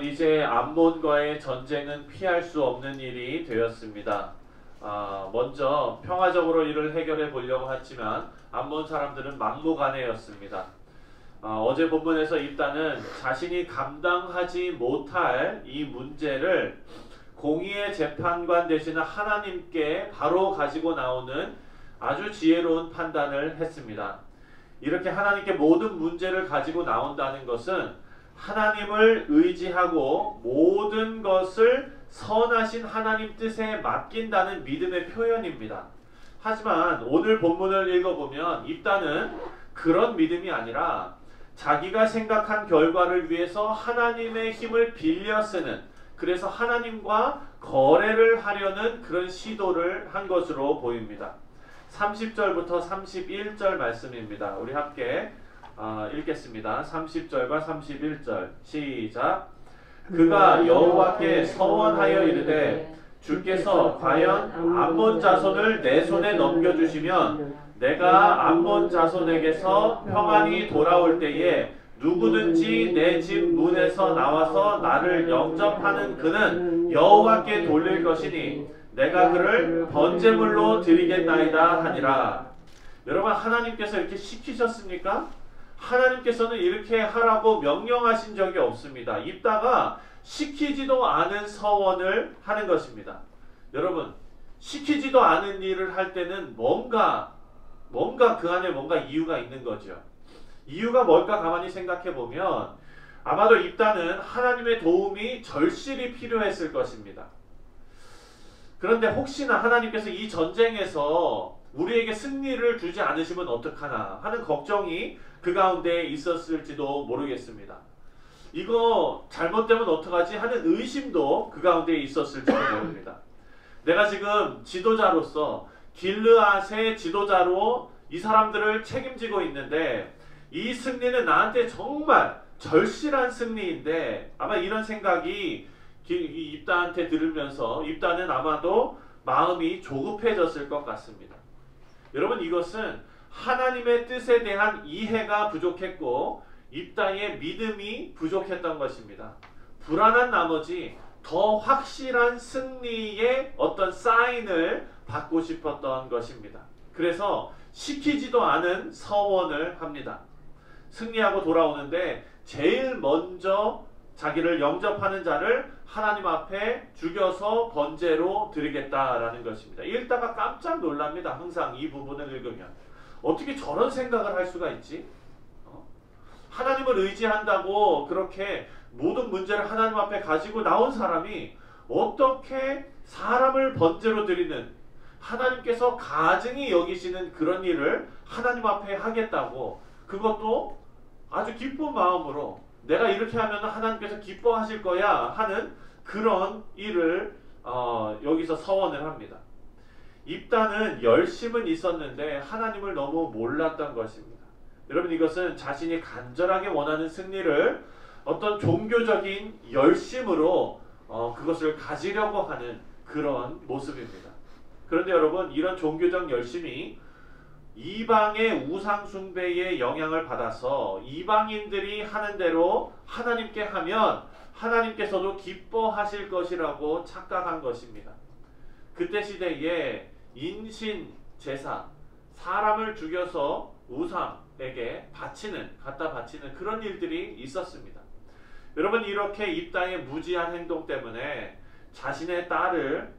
이제 암몬과의 전쟁은 피할 수 없는 일이 되었습니다. 먼저 평화적으로 이를 해결해 보려고 했지만 암몬 사람들은 막무가내였습니다. 어제 본문에서 입단은 자신이 감당하지 못할 이 문제를 공의의 재판관 되시는 하나님께 바로 가지고 나오는 아주 지혜로운 판단을 했습니다. 이렇게 하나님께 모든 문제를 가지고 나온다는 것은 하나님을 의지하고 모든 것을 선하신 하나님 뜻에 맡긴다는 믿음의 표현입니다. 하지만 오늘 본문을 읽어보면 입단은 그런 믿음이 아니라 자기가 생각한 결과를 위해서 하나님의 힘을 빌려 쓰는, 그래서 하나님과 거래를 하려는 그런 시도를 한 것으로 보입니다. 30절부터 31절 말씀입니다. 우리 함께 읽겠습니다. 30절과 31절 시작. 그가 여호와께 서원하여 이르되 주께서 과연 암몬 자손을 내 손에 넘겨주시면 내가 암몬 자손에게서 평안히 돌아올 때에 누구든지 내 집 문에서 나와서 나를 영접하는 그는 여호와께 돌릴 것이니 내가 그를 번제물로 드리겠나이다 하니라. 여러분, 하나님께서 이렇게 시키셨습니까? 하나님께서는 이렇게 하라고 명령하신 적이 없습니다. 입다가 시키지도 않은 서원을 하는 것입니다. 여러분, 시키지도 않은 일을 할 때는 뭔가 그 안에 뭔가 이유가 있는 거죠. 이유가 뭘까 가만히 생각해 보면 아마도 입다는 하나님의 도움이 절실히 필요했을 것입니다. 그런데 혹시나 하나님께서 이 전쟁에서 우리에게 승리를 주지 않으시면 어떡하나 하는 걱정이 그 가운데 있었을지도 모르겠습니다. 이거 잘못되면 어떡하지 하는 의심도 그 가운데 있었을지도 모릅니다. 내가 지금 지도자로서 길르앗의 지도자로 이 사람들을 책임지고 있는데 이 승리는 나한테 정말 절실한 승리인데, 아마 이런 생각이 입다한테 들으면서 입다는 아마도 마음이 조급해졌을 것 같습니다. 여러분, 이것은 하나님의 뜻에 대한 이해가 부족했고 입다의 믿음이 부족했던 것입니다. 불안한 나머지 더 확실한 승리의 어떤 사인을 받고 싶었던 것입니다. 그래서 시키지도 않은 서원을 합니다. 승리하고 돌아오는데 제일 먼저 자기를 영접하는 자를 하나님 앞에 죽여서 번제로 드리겠다라는 것입니다. 읽다가 깜짝 놀랍니다. 항상 이 부분을 읽으면 어떻게 저런 생각을 할 수가 있지? 하나님을 의지한다고 그렇게 모든 문제를 하나님 앞에 가지고 나온 사람이 어떻게 사람을 번제로 드리는, 하나님께서 가증히 여기시는 그런 일을 하나님 앞에 하겠다고, 그것도 아주 기쁜 마음으로 내가 이렇게 하면 하나님께서 기뻐하실 거야 하는 그런 일을 여기서 서원을 합니다. 입다는 열심은 있었는데 하나님을 너무 몰랐던 것입니다. 여러분, 이것은 자신이 간절하게 원하는 승리를 어떤 종교적인 열심으로 그것을 가지려고 하는 그런 모습입니다. 그런데 여러분, 이런 종교적 열심이 이방의 우상 숭배의 영향을 받아서 이방인들이 하는 대로 하나님께 하면 하나님께서도 기뻐하실 것이라고 착각한 것입니다. 그때 시대에 인신 제사, 사람을 죽여서 우상에게 갖다 바치는 그런 일들이 있었습니다. 여러분, 이렇게 입다의 무지한 행동 때문에 자신의 딸을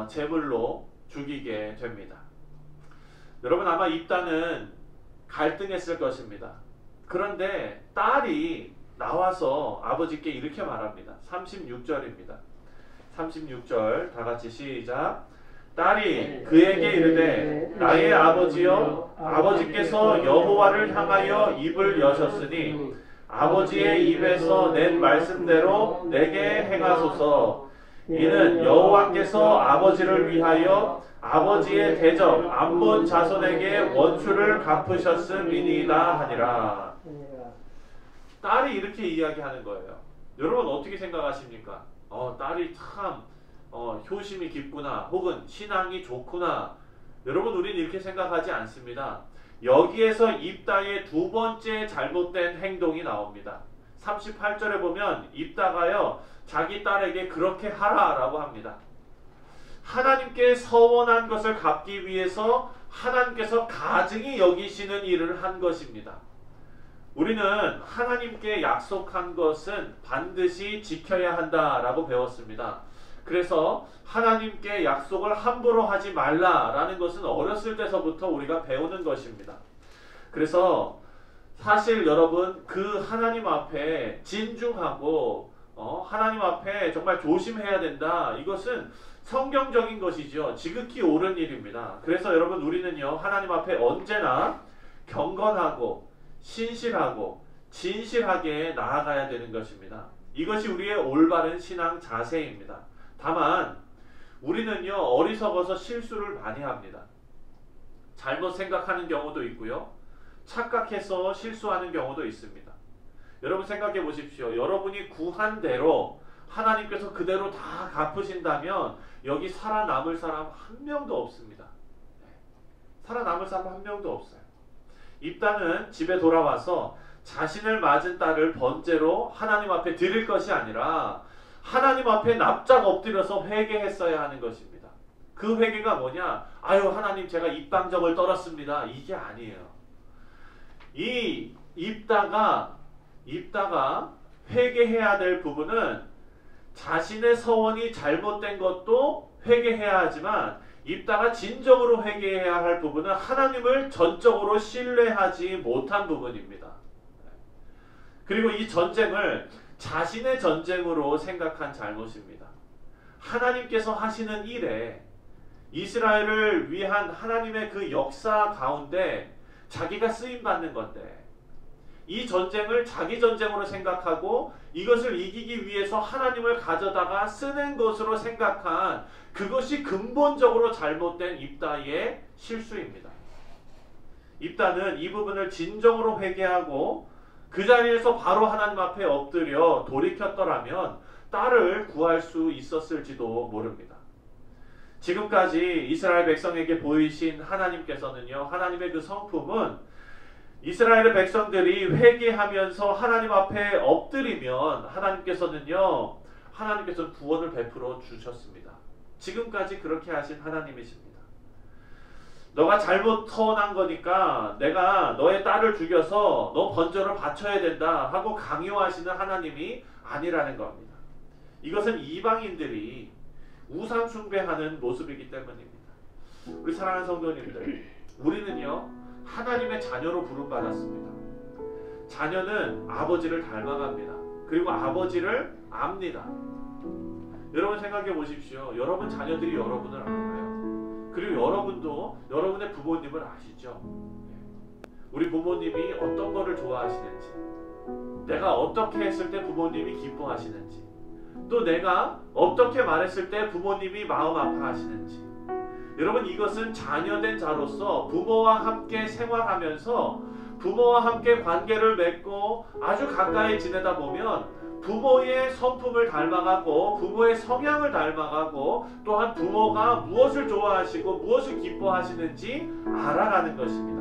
제물로 죽이게 됩니다. 여러분, 아마 입다는 갈등했을 것입니다. 그런데 딸이 나와서 아버지께 이렇게 말합니다. 36절입니다. 36절 다 같이 시작. 딸이 그에게 이르되 나의 아버지여, 아버지께서 여호와를 향하여 입을 여셨으니 아버지의 입에서 낸 말씀대로 내게 행하소서. 이는 여호와께서 아버지를 위하여 아버지의 대적 암몬 자손에게 원수를 갚으셨음이니이다 하니라. 딸이 이렇게 이야기하는 거예요. 여러분, 어떻게 생각하십니까? 딸이 참 효심이 깊구나, 혹은 신앙이 좋구나. 여러분, 우리는 이렇게 생각하지 않습니다. 여기에서 입다의 두 번째 잘못된 행동이 나옵니다. 38절에 보면 입다가요 자기 딸에게 그렇게 하라라고 합니다. 하나님께 서원한 것을 갚기 위해서 하나님께서 가증히 여기시는 일을 한 것입니다. 우리는 하나님께 약속한 것은 반드시 지켜야 한다라고 배웠습니다. 그래서 하나님께 약속을 함부로 하지 말라라는 것은 어렸을 때서부터 우리가 배우는 것입니다. 그래서 사실 여러분 그 하나님 앞에 진중하고 하나님 앞에 정말 조심해야 된다. 이것은 성경적인 것이죠. 지극히 옳은 일입니다. 그래서 여러분 우리는요 하나님 앞에 언제나 경건하고 신실하고 진실하게 나아가야 되는 것입니다. 이것이 우리의 올바른 신앙 자세입니다. 다만 우리는요 어리석어서 실수를 많이 합니다. 잘못 생각하는 경우도 있고요. 착각해서 실수하는 경우도 있습니다. 여러분 생각해 보십시오. 여러분이 구한 대로 하나님께서 그대로 다 갚으신다면 여기 살아남을 사람 한 명도 없습니다. 살아남을 사람 한 명도 없어요. 입다는 집에 돌아와서 자신을 맞은 딸을 번제로 하나님 앞에 드릴 것이 아니라 하나님 앞에 납작 엎드려서 회개했어야 하는 것입니다. 그 회개가 뭐냐? 아유 하나님 제가 입방정을 떨었습니다. 이게 아니에요. 이 입다가 회개해야 될 부분은 자신의 서원이 잘못된 것도 회개해야 하지만 입다가 진정으로 회개해야 할 부분은 하나님을 전적으로 신뢰하지 못한 부분입니다. 그리고 이 전쟁을 자신의 전쟁으로 생각한 잘못입니다. 하나님께서 하시는 일에 이스라엘을 위한 하나님의 그 역사 가운데 자기가 쓰임받는 건데 이 전쟁을 자기 전쟁으로 생각하고 이것을 이기기 위해서 하나님을 가져다가 쓰는 것으로 생각한 그것이 근본적으로 잘못된 입다의 실수입니다. 입다는 이 부분을 진정으로 회개하고 그 자리에서 바로 하나님 앞에 엎드려 돌이켰더라면 딸을 구할 수 있었을지도 모릅니다. 지금까지 이스라엘 백성에게 보이신 하나님께서는요, 하나님의 그 성품은 이스라엘의 백성들이 회개하면서 하나님 앞에 엎드리면 하나님께서는 구원을 베풀어 주셨습니다. 지금까지 그렇게 하신 하나님이십니다. 너가 잘못 서원한 거니까 내가 너의 딸을 죽여서 너 번제를 바쳐야 된다 하고 강요하시는 하나님이 아니라는 겁니다. 이것은 이방인들이 우상 숭배하는 모습이기 때문입니다. 우리 사랑하는 성도님들, 우리는요 하나님의 자녀로 부름받았습니다. 자녀는 아버지를 닮아갑니다. 그리고 아버지를 압니다. 여러분 생각해 보십시오. 여러분 자녀들이 여러분을 알아요. 그리고 여러분도 여러분의 부모님을 아시죠? 우리 부모님이 어떤 거를 좋아하시는지, 내가 어떻게 했을 때 부모님이 기뻐하시는지, 또 내가 어떻게 말했을 때 부모님이 마음 아파하시는지. 여러분 이것은 자녀된 자로서 부모와 함께 생활하면서 부모와 함께 관계를 맺고 아주 가까이 지내다 보면 부모의 성품을 닮아가고 부모의 성향을 닮아가고 또한 부모가 무엇을 좋아하시고 무엇을 기뻐하시는지 알아가는 것입니다.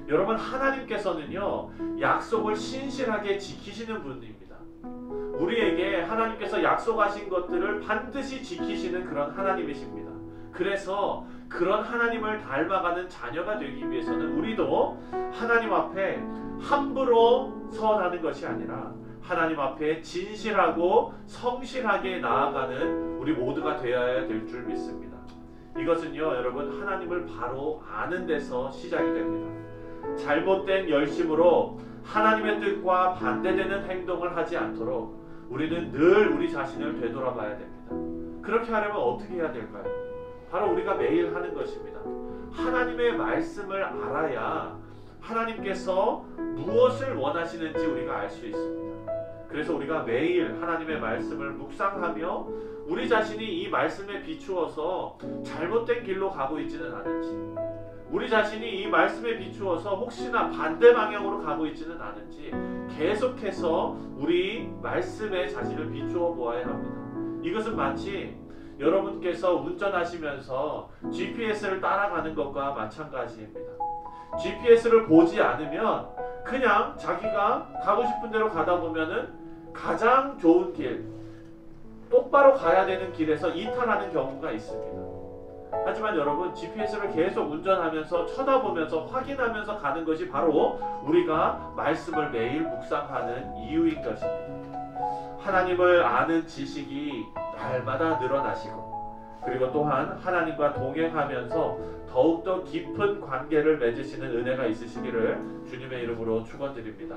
여러분 하나님께서는요 약속을 신실하게 지키시는 분입니다. 우리에게 하나님께서 약속하신 것들을 반드시 지키시는 그런 하나님이십니다. 그래서 그런 하나님을 닮아가는 자녀가 되기 위해서는 우리도 하나님 앞에 함부로 서원하는 것이 아니라 하나님 앞에 진실하고 성실하게 나아가는 우리 모두가 되어야 될 줄 믿습니다. 이것은요 여러분 하나님을 바로 아는 데서 시작이 됩니다. 잘못된 열심으로 하나님의 뜻과 반대되는 행동을 하지 않도록 우리는 늘 우리 자신을 되돌아봐야 됩니다. 그렇게 하려면 어떻게 해야 될까요? 바로 우리가 매일 하는 것입니다. 하나님의 말씀을 알아야 하나님께서 무엇을 원하시는지 우리가 알 수 있습니다. 그래서 우리가 매일 하나님의 말씀을 묵상하며 우리 자신이 이 말씀에 비추어서 잘못된 길로 가고 있지는 않은지, 우리 자신이 이 말씀에 비추어서 혹시나 반대 방향으로 가고 있지는 않은지 계속해서 우리 말씀에 자신을 비추어 보아야 합니다. 이것은 마치 여러분께서 운전하시면서 GPS를 따라가는 것과 마찬가지입니다. GPS를 보지 않으면 그냥 자기가 가고 싶은 대로 가다 보면은 가장 좋은 길, 똑바로 가야 되는 길에서 이탈하는 경우가 있습니다. 하지만 여러분, GPS를 계속 운전하면서 쳐다보면서 확인하면서 가는 것이 바로 우리가 말씀을 매일 묵상하는 이유인 것입니다. 하나님을 아는 지식이 날마다 늘어나시고, 그리고 또한 하나님과 동행하면서 더욱더 깊은 관계를 맺으시는 은혜가 있으시기를 주님의 이름으로 축원드립니다.